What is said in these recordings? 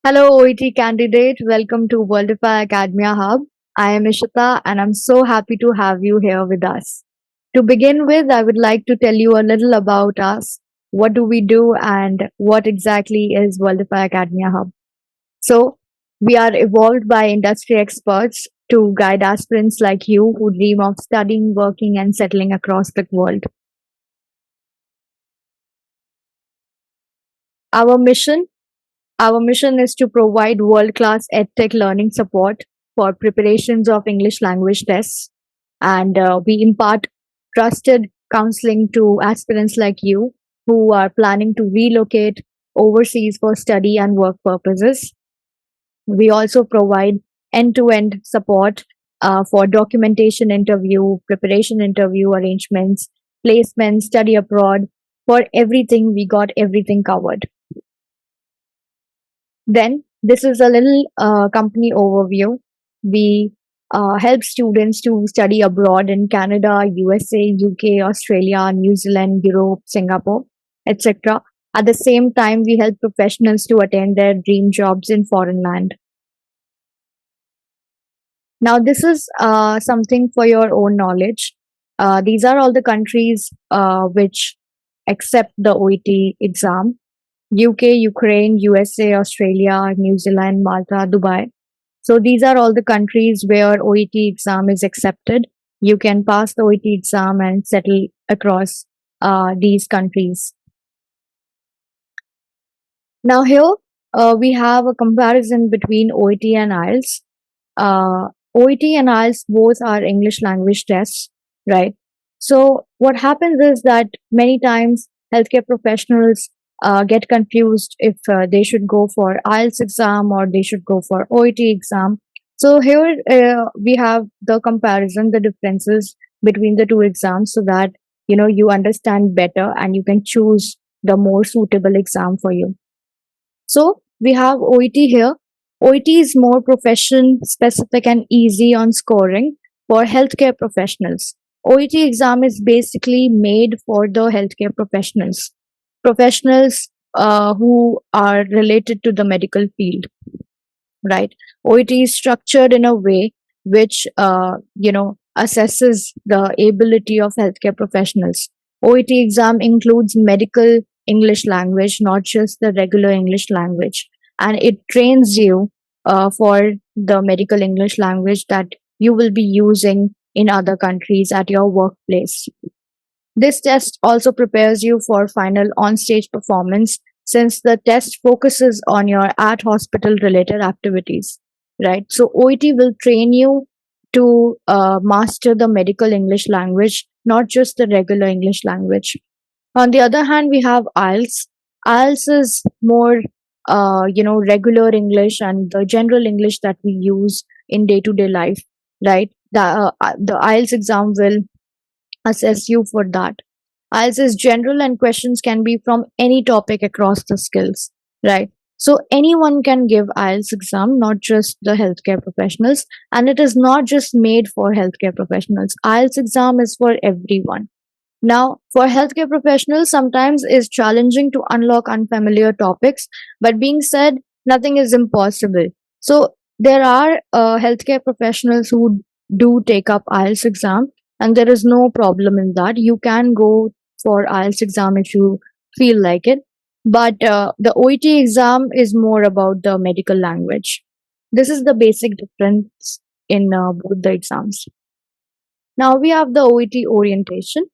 Hello, OET candidate. Welcome to Worldify Academy Hub. I am Ishita and I'm so happy to have you here with us. To begin with, I would like to tell you a little about us. What do we do and what exactly is Worldify Academy Hub? So, we are evolved by industry experts to guide aspirants like you who dream of studying, working, and settling across the world. Our mission Our mission is to provide world-class edtech learning support for preparations of English language tests, and we impart trusted counseling to aspirants like you who are planning to relocate overseas for study and work purposes. We also provide end-to-end support for documentation interview, preparation interview arrangements, placement, study abroad. For everything, we got everything covered. Then, this is a little company overview. We help students to study abroad in Canada, USA, UK, Australia, New Zealand, Europe, Singapore, etc. At the same time, we help professionals to attain their dream jobs in foreign land. Now, this is something for your own knowledge. These are all the countries which accept the OET exam: UK, Ukraine, USA, Australia, New Zealand, Malta, Dubai. So these are all the countries where OET exam is accepted. You can pass the OET exam and settle across these countries. Now here we have a comparison between OET and IELTS. OET and IELTS both are English language tests, right? So what happens is that many times healthcare professionals get confused if they should go for IELTS exam or they should go for OET exam. So here we have the comparison, the differences between the two exams, so that you understand better and you can choose the more suitable exam for you. So we have OET here. OET is more profession specific and easy on scoring for healthcare professionals. OET exam is basically made for the healthcare professionals who are related to the medical field, right? OET is structured in a way which assesses the ability of healthcare professionals. OET exam includes medical English language, not just the regular English language, and it trains you for the medical English language that you will be using in other countries at your workplace. This test also prepares you for final on-stage performance, since the test focuses on your at hospital related activities, right? So OET will train you to master the medical English language, not just the regular English language. On the other hand, we have IELTS. IELTS is more, regular English and the general English that we use in day to day life, right? The IELTS exam will assess you for that. IELTS is general and questions can be from any topic across the skills, right? So anyone can give IELTS exam, not just the healthcare professionals, and it is not just made for healthcare professionals. IELTS exam is for everyone. Now, for healthcare professionals, sometimes it's challenging to unlock unfamiliar topics, but being said, nothing is impossible. So there are healthcare professionals who do take up IELTS exam, and there is no problem in that. You can go for IELTS exam if you feel like it, but the OET exam is more about the medical language. This is the basic difference in both the exams. Now we have the OET orientation.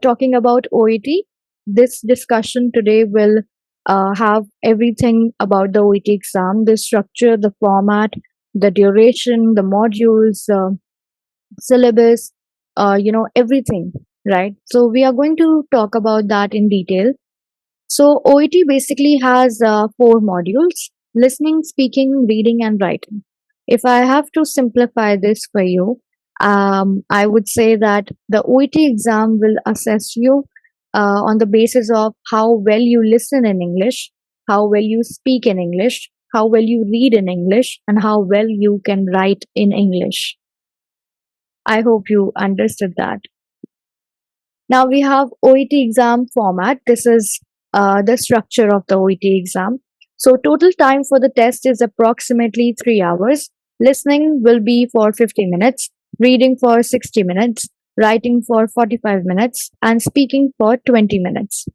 Talking about OET, this discussion today will have everything about the OET exam: the structure, the format, the duration, the modules, syllabus, everything, right? So we are going to talk about that in detail. So OET basically has four modules: listening, speaking, reading, and writing. If I have to simplify this for you, I would say that the OET exam will assess you on the basis of how well you listen in English, how well you speak in English, how well you read in English, and how well you can write in English. I hope you understood that. Now we have OET exam format. This is the structure of the OET exam. So total time for the test is approximately 3 hours. Listening will be for 50 minutes, reading for 60 minutes, writing for 45 minutes, and speaking for 20 minutes.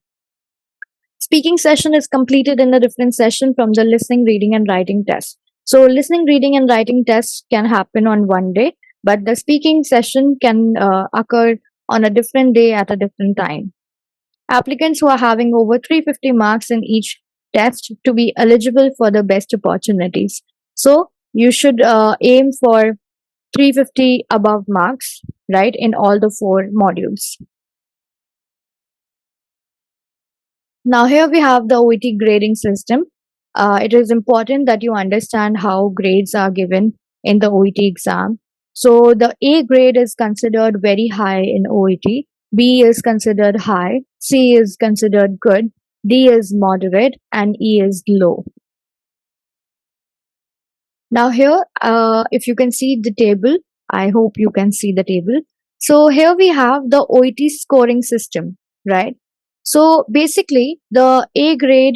Speaking session is completed in a different session from the listening, reading, and writing test. So listening, reading, and writing tests can happen on one day, but the speaking session can occur on a different day at a different time. Applicants who are having over 350 marks in each test to be eligible for the best opportunities. So you should aim for 350 above marks, right, in all the 4 modules. Now here we have the OET grading system. It is important that you understand how grades are given in the OET exam. So the A grade is considered very high in OET, B is considered high, C is considered good, D is moderate, and E is low. Now here, if you can see the table, I hope you can see the table. So here we have the OET scoring system, right? So basically, the A grade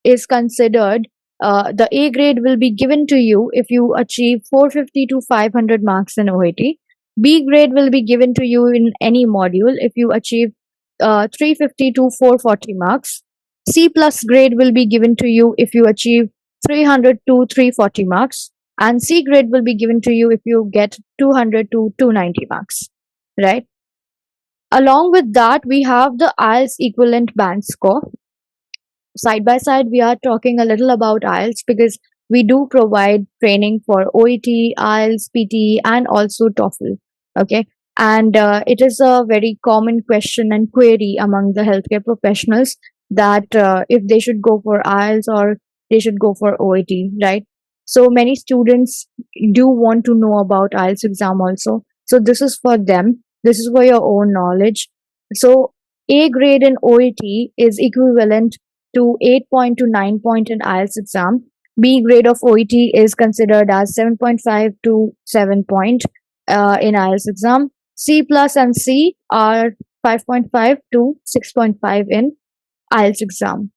is considered, the A grade will be given to you if you achieve 450 to 500 marks in OET. B grade will be given to you in any module if you achieve 350 to 440 marks. C plus grade will be given to you if you achieve 300 to 340 marks. And C grade will be given to you if you get 200 to 290 marks, right? Along with that, we have the IELTS equivalent band score. Side by side, we are talking a little about IELTS because we do provide training for OET, IELTS, PT, and also TOEFL. Okay. And it is a very common question and query among the healthcare professionals that if they should go for IELTS or they should go for OET, right? So many students do want to know about IELTS exam also. So this is for them. This is for your own knowledge. So A grade in OET is equivalent to 8 point to 9 point in IELTS exam. B grade of OET is considered as 7.5 to 7 point in IELTS exam. C plus and C are 5.5 to 6.5 in IELTS exam.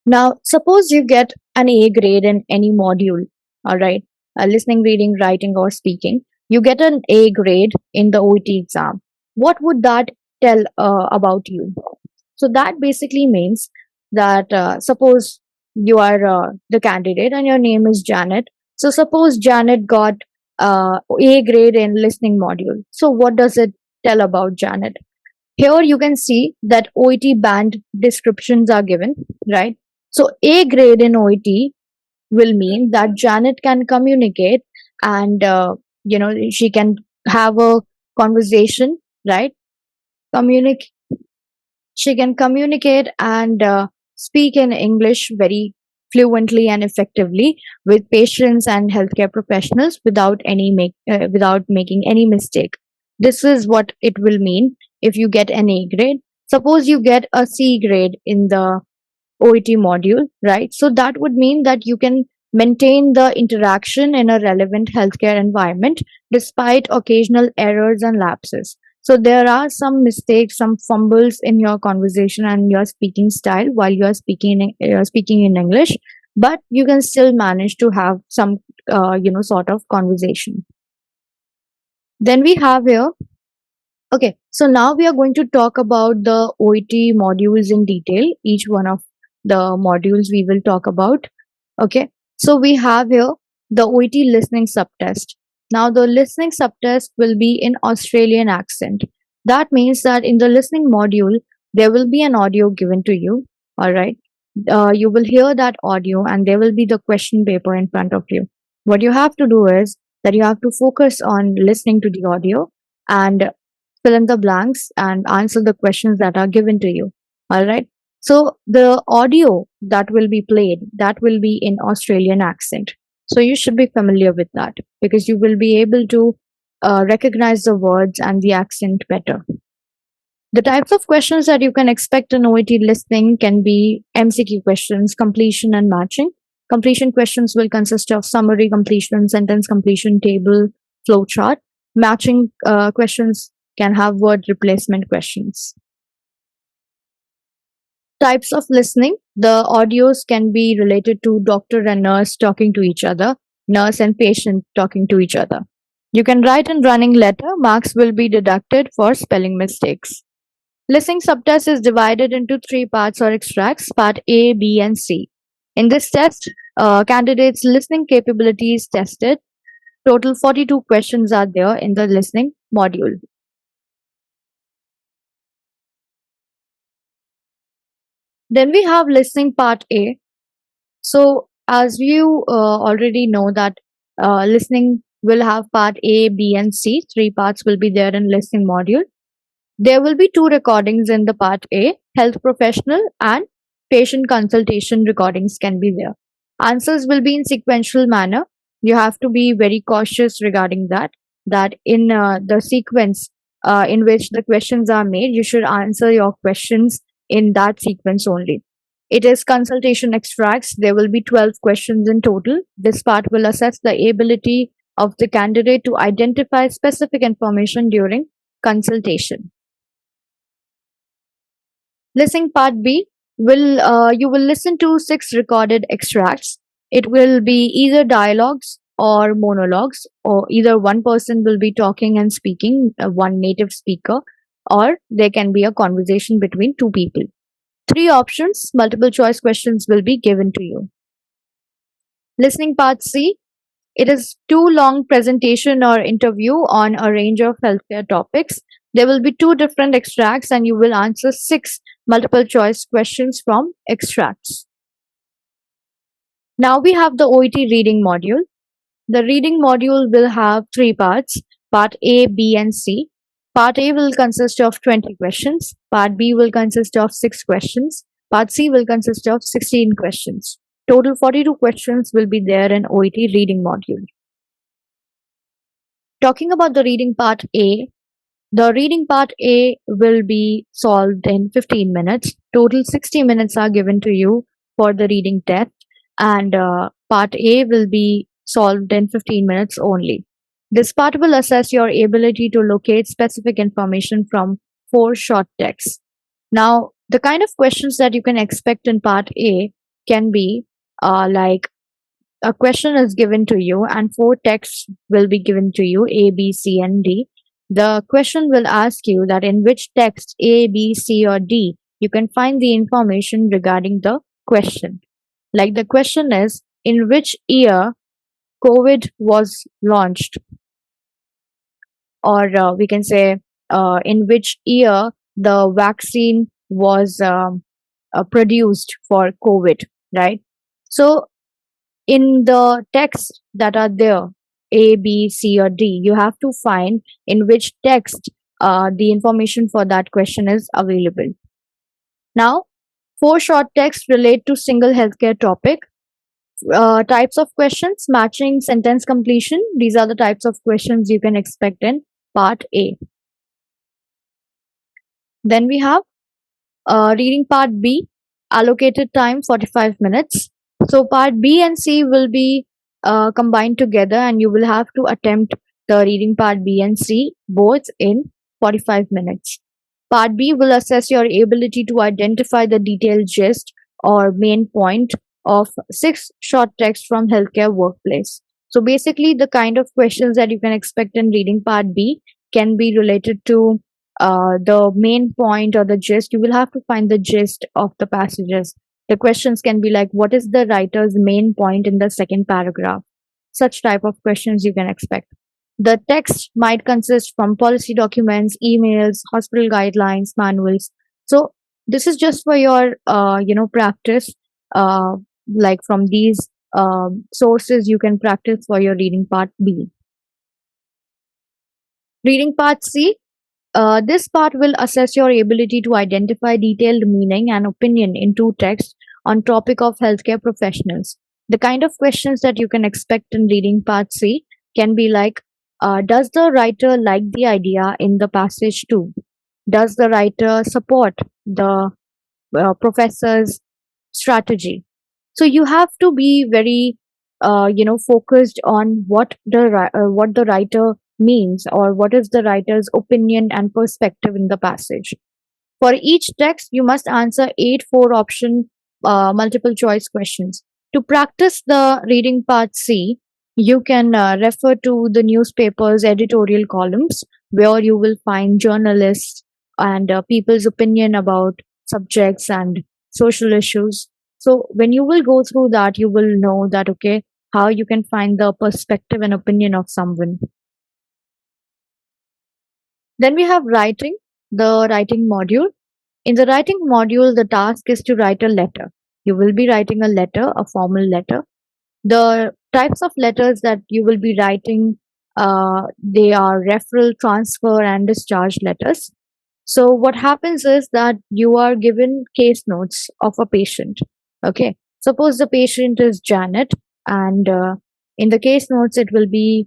Now, suppose you get an A grade in any module, all right, listening, reading, writing, or speaking. You get an A grade in the OET exam. What would that tell about you? So that basically means that suppose you are the candidate and your name is Janet. So suppose Janet got A grade in listening module. So what does it tell about Janet? Here you can see that OET band descriptions are given, right? So A grade in OET will mean that Janet can communicate and she can have a conversation, right? Communicate She can communicate and speak in English very fluently and effectively with patients and healthcare professionals without making any mistake. This is what it will mean if you get an A grade. Suppose you get a C grade in the OET module, right? So that would mean that you can maintain the interaction in a relevant healthcare environment despite occasional errors and lapses. So there are some mistakes, some fumbles in your conversation and your speaking style while you are speaking in English, but you can still manage to have some sort of conversation. Then we have here. Okay, so now we are going to talk about the OET modules in detail. Each one of the modules we will talk about. Okay, so we have here the OET listening subtest. Now the listening subtest will be in Australian accent. That means that in the listening module, there will be an audio given to you. All right, you will hear that audio and there will be the question paper in front of you. What you have to do is that you have to focus on listening to the audio and fill in the blanks and answer the questions that are given to you. All right. So the audio that will be played, that will be in Australian accent. So you should be familiar with that because you will be able to recognize the words and the accent better. The types of questions that you can expect in OET listening can be MCQ questions, completion and matching. Completion questions will consist of summary completion, sentence completion, table, flowchart. Matching questions can have word replacement questions. Types of listening. The audios can be related to doctor and nurse talking to each other, nurse and patient talking to each other. You can write in running letter, marks will be deducted for spelling mistakes. Listening subtest is divided into three parts or extracts, part A, B, and C. In this test, candidates' listening capability is tested. Total 42 questions are there in the listening module. Then we have listening part A. So, as you already know that listening will have part A, B, and C. Three parts will be there in listening module. There will be two recordings in the part A, health professional and patient consultation recordings can be there. Answers will be in sequential manner. You have to be very cautious regarding that in the sequence in which the questions are made, you should answer your questions in that sequence only. It is consultation extracts. There will be 12 questions in total. This part will assess the ability of the candidate to identify specific information during consultation. Listening part B will you will listen to 6 recorded extracts. It will be either dialogues or monologues, or either one person will be talking and speaking, one native speaker, or there can be a conversation between two people. 3 options, multiple choice questions will be given to you. Listening part C, it is too long presentation or interview on a range of healthcare topics. There will be 2 different extracts and you will answer 6 multiple choice questions from extracts. Now we have the OET reading module. The reading module will have 3 parts, part A, B, and C. Part A will consist of 20 questions, part B will consist of 6 questions, part C will consist of 16 questions. Total 42 questions will be there in OET reading module. Talking about the reading part A, the reading part A will be solved in 15 minutes. Total 60 minutes are given to you for the reading test, and part A will be solved in 15 minutes only. This part will assess your ability to locate specific information from 4 short texts. Now, the kind of questions that you can expect in part A can be like a question is given to you and 4 texts will be given to you, A, B, C, and D. The question will ask you that in which text A, B, C, or D you can find the information regarding the question. Like the question is, in which year COVID was launched? Or we can say, in which year the vaccine was produced for COVID, right? So, in the text that are there, A, B, C, or D, you have to find in which text the information for that question is available. Now, 4 short texts relate to single healthcare topic. Types of questions, matching, sentence completion. These are the types of questions you can expect in part A. Then we have reading part B, allocated time 45 minutes. So part B and C will be combined together and you will have to attempt the reading part B and C both in 45 minutes. Part B will assess your ability to identify the detailed gist or main point of 6 short texts from healthcare workplace. So basically the kind of questions that you can expect in reading part B can be related to the main point or the gist. You will have to find the gist of the passages. The questions can be like, what is the writer's main point in the second paragraph? Such type of questions you can expect. The text might consist from policy documents, emails, hospital guidelines, manuals. So this is just for your practice. Like from these sources you can practice for your reading part B. Reading part C. This part will assess your ability to identify detailed meaning and opinion in two texts on topic of healthcare professionals. The kind of questions that you can expect in reading part C can be like, does the writer like the idea in the passage too? Does the writer support the professor's strategy? So you have to be very, focused on what the writer means or what is the writer's opinion and perspective in the passage. For each text, you must answer 8 4 option multiple choice questions. To practice the reading part C, you can refer to the newspaper's editorial columns where you will find journalists and people's opinion about subjects and social issues. So when you will go through that, you will know that, okay, how you can find the perspective and opinion of someone. Then we have writing, the writing module. In the writing module, the task is to write a letter. You will be writing a letter, a formal letter. The types of letters that you will be writing, they are referral, transfer, and discharge letters. So what happens is that you are given case notes of a patient. Okay, suppose the patient is Janet, and in the case notes it will be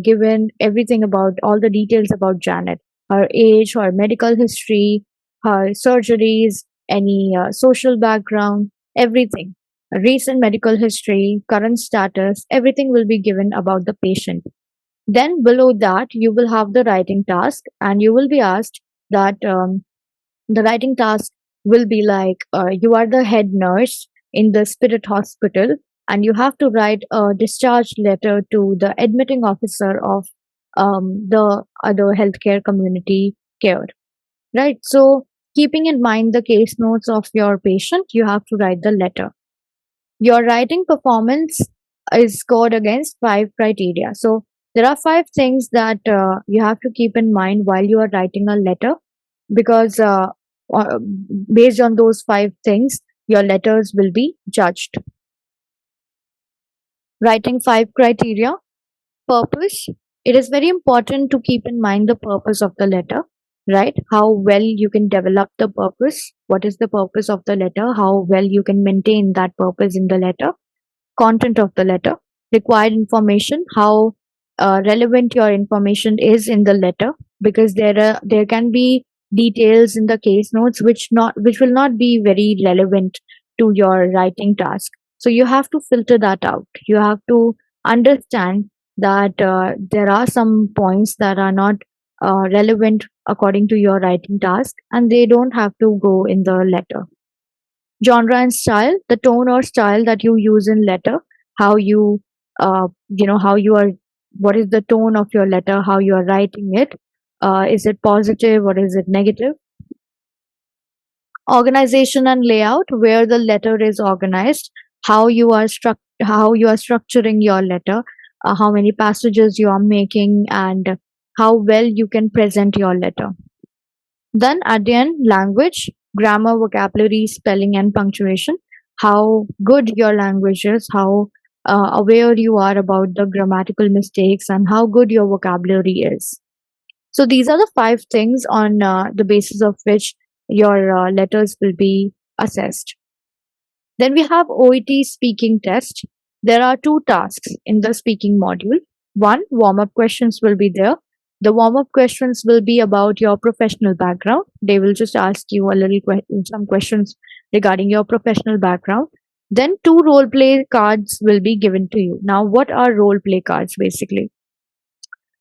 given everything about all the details about Janet, her age, her medical history, her surgeries, any social background, everything, recent medical history, current status, everything will be given about the patient. Then below that, you will have the writing task, and you will be asked that the writing task will be like you are the head nurse in the Spirit Hospital, and you have to write a discharge letter to the admitting officer of the other healthcare community care. Right. So, keeping in mind the case notes of your patient, you have to write the letter. Your writing performance is scored against 5 criteria. So there are 5 things that you have to keep in mind while you are writing a letter, because uh, based on those 5 things, your letters will be judged. Writing 5 criteria. Purpose. It is very important to keep in mind the purpose of the letter, right? How well you can develop the purpose. What is the purpose of the letter? How well you can maintain that purpose in the letter. Content of the letter, required information, how relevant your information is in the letter, because there can be details in the case notes which will not be very relevant to your writing task. So you have to filter that out. You have to understand that there are some points that are not relevant according to your writing task, and they don't have to go in the letter. Genre and style, the tone or style that you use in letter, how you how you are, what is the tone of your letter, how you are writing it, is it positive or is it negative. Organization and layout, where the letter is organized, how you are structuring your letter, how many passages you are making, and how well you can present your letter. Then at the end, language, grammar, vocabulary, spelling, and punctuation. How good your language is, how aware you are about the grammatical mistakes, and how good your vocabulary is. So these are the 5 things on the basis of which your letters will be assessed. Then we have OET speaking test. There are 2 tasks in the speaking module. One, warm up questions will be there. The warm up questions will be about your professional background. They will just ask you some questions regarding your professional background. Then 2 role play cards will be given to you. Now, what are role play cards basically?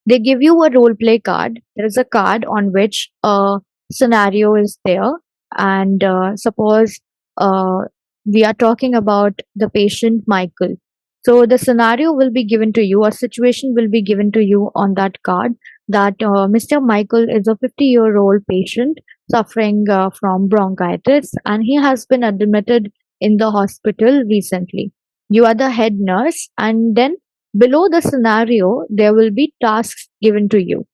They give you a role play card. There is a card on which a scenario is there, and suppose uh, we are talking about the patient Michael. So the scenario will be given to you, a situation will be given to you on that card, that Mr. Michael is a 50-year-old patient suffering from bronchitis, and he has been admitted in the hospital recently. You are the head nurse, and then below the scenario, there will be tasks given to you.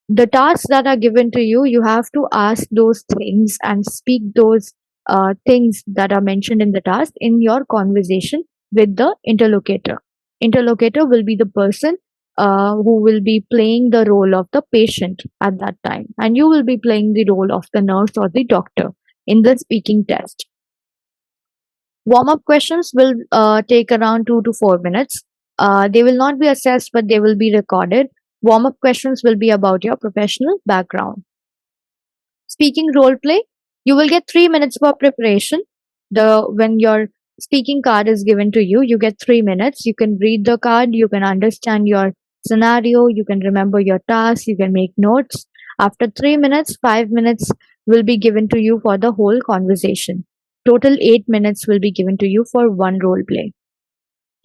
The tasks that are given to you, you have to ask those things and speak those things that are mentioned in the task in your conversation with the interlocutor. Interlocutor will be the person who will be playing the role of the patient at that time, and you will be playing the role of the nurse or the doctor in the speaking test. Warm up questions will take around 2 to 4 minutes. They will not be assessed, but they will be recorded. Warm up questions will be about your professional background. Speaking role play, you will get 3 minutes for preparation. When your speaking card is given to you, you get 3 minutes. You can read the card, you can understand your scenario, you can remember your task, you can make notes. After 3 minutes, 5 minutes will be given to you for the whole conversation. Total 8 minutes will be given to you for one role play.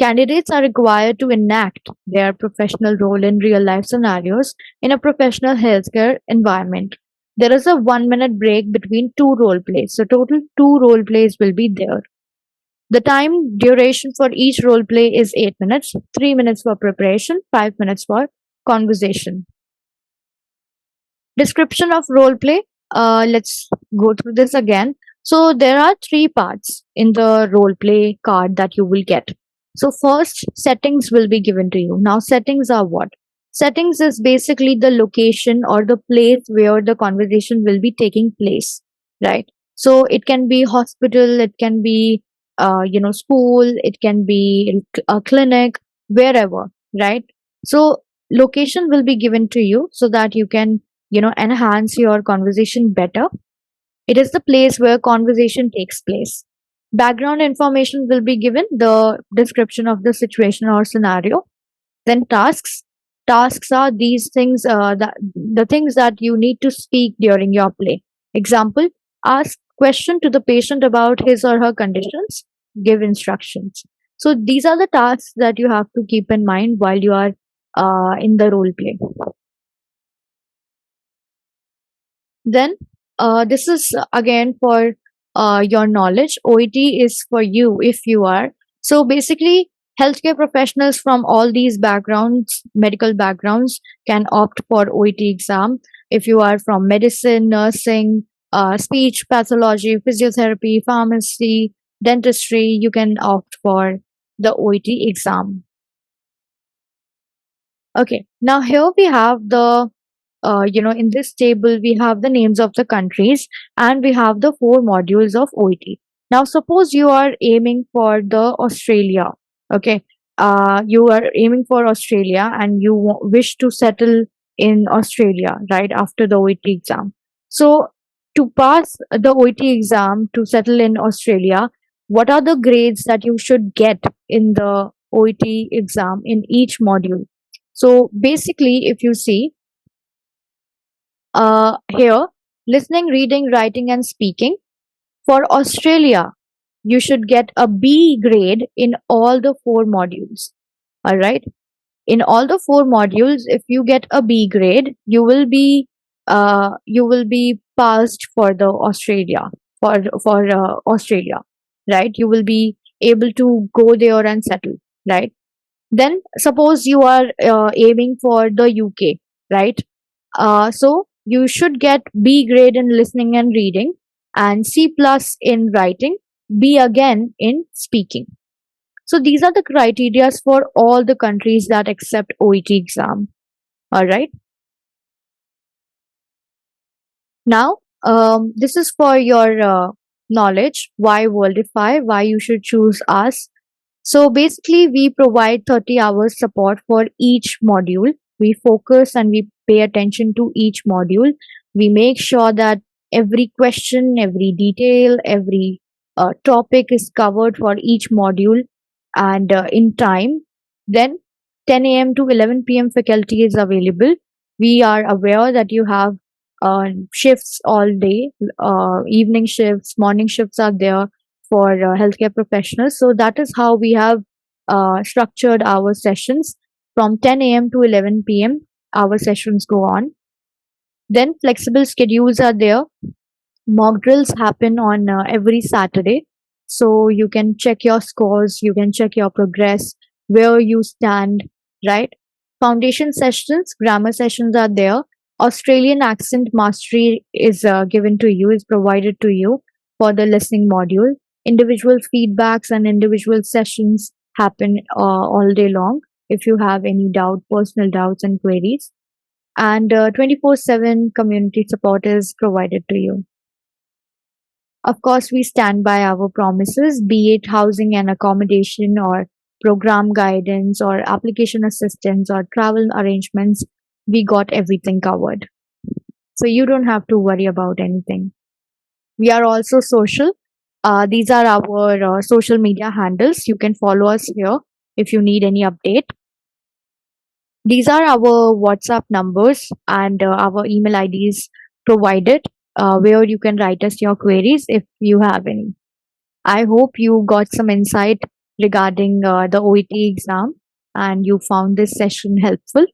Candidates are required to enact their professional role in real life scenarios in a professional healthcare environment. There is a 1 minute break between two role plays. So total two role plays will be there. The time duration for each role play is 8 minutes, 3 minutes for preparation, 5 minutes for conversation. Description of role play. Let's go through this again. So there are three parts in the role play card that you will get. So first, settings will be given to you. Now, settings are what? Settings is basically the location or the place where the conversation will be taking place, right? So it can be hospital, it can be school, it can be a clinic, wherever, right? So location will be given to you so that you can enhance your conversation better. It is the place where conversation takes place. Background information will be given, the description of the situation or scenario. Then tasks are these things, that the things that you need to speak during your play. Example: ask question to the patient about his or her conditions, give instructions. So these are the tasks that you have to keep in mind while you are in the role play. Then this is again for your knowledge. OET is for you if you are. So basically, healthcare professionals from all these backgrounds, medical backgrounds, can opt for OET exam. If you are from medicine, nursing, speech pathology, physiotherapy, pharmacy, dentistry, you can opt for the OET exam. Okay, now here we have the in this table, we have the names of the countries and we have the four modules of OET. Now, suppose you are aiming for the Australia. Okay. You are aiming for Australia and you wish to settle in Australia right after the OET exam. So, to pass the OET exam to settle in Australia, what are the grades that you should get in the OET exam in each module? So, basically, if you see, here, listening, reading, writing, and speaking. For Australia, you should get a B grade in all the four modules. All right. In all the four modules, if you get a B grade, you will be passed for the Australia for Australia, right? You will be able to go there and settle, right? Then suppose you are aiming for the UK, right? So you should get B grade in listening and reading and C plus in writing, B again in speaking. So these are the criteria for all the countries that accept OET exam. All right. Now, this is for your knowledge. Why Worldify? Why you should choose us? So basically, we provide 30 hours support for each module. We focus and we pay attention to each module. We make sure that every question, every detail, every topic is covered for each module and in time. Then 10 a.m. to 11 p.m. faculty is available. We are aware that you have shifts all day, evening shifts, morning shifts are there for healthcare professionals. So that is how we have structured our sessions from 10 a.m. to 11 p.m. Our sessions go on. Then flexible schedules are there. Mock drills happen on every Saturday. So you can check your scores, you can check your progress, where you stand, right? Foundation sessions, grammar sessions are there. Australian accent mastery is given to you, is provided to you for the listening module. Individual feedbacks and individual sessions happen all day long if you have any doubt, personal doubts and queries. And 24/7 community support is provided to you. Of course, we stand by our promises, be it housing and accommodation or program guidance or application assistance or travel arrangements. We got everything covered. So you don't have to worry about anything. We are also social. These are our social media handles. You can follow us here if you need any update. These are our WhatsApp numbers and our email IDs provided. where you can write us your queries if you have any. I hope you got some insight regarding the OET exam and you found this session helpful.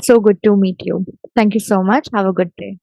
So good to meet you. Thank you so much. Have a good day.